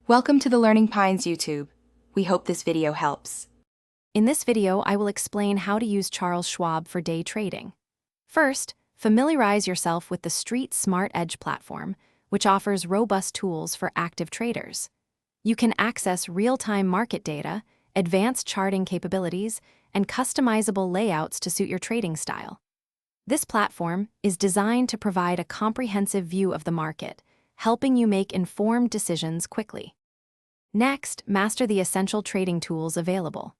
Welcome to the Learning Pines YouTube. We hope this video helps. In this video, I will explain how to use Charles Schwab for day trading. First, familiarize yourself with the Street Smart Edge platform, which offers robust tools for active traders. You can access real-time market data, advanced charting capabilities, and customizable layouts to suit your trading style. This platform is designed to provide a comprehensive view of the market, helping you make informed decisions quickly. Next, master the essential trading tools available.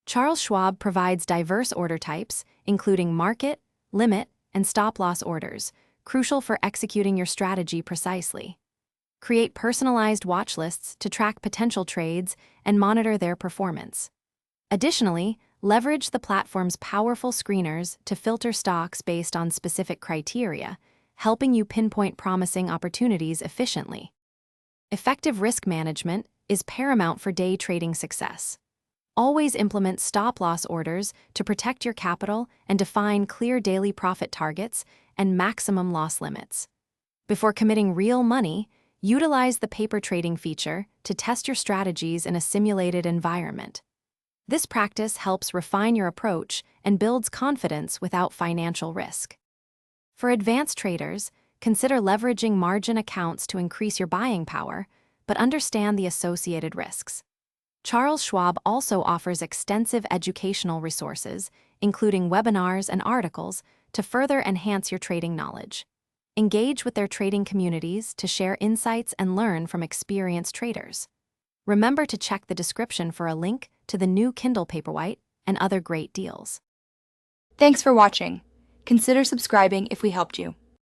Charles Schwab provides diverse order types, including market, limit, and stop-loss orders, crucial for executing your strategy precisely. Create personalized watch lists to track potential trades and monitor their performance. Additionally, leverage the platform's powerful screeners to filter stocks based on specific criteria, helping you pinpoint promising opportunities efficiently. Effective risk management is paramount for day trading success. Always implement stop-loss orders to protect your capital and define clear daily profit targets and maximum loss limits. Before committing real money, utilize the paper trading feature to test your strategies in a simulated environment. This practice helps refine your approach and builds confidence without financial risk. For advanced traders, consider leveraging margin accounts to increase your buying power, but understand the associated risks. Charles Schwab also offers extensive educational resources, including webinars and articles, to further enhance your trading knowledge. Engage with their trading communities to share insights and learn from experienced traders. Remember to check the description for a link to the new Kindle Paperwhite and other great deals. Thanks for watching. Consider subscribing if we helped you.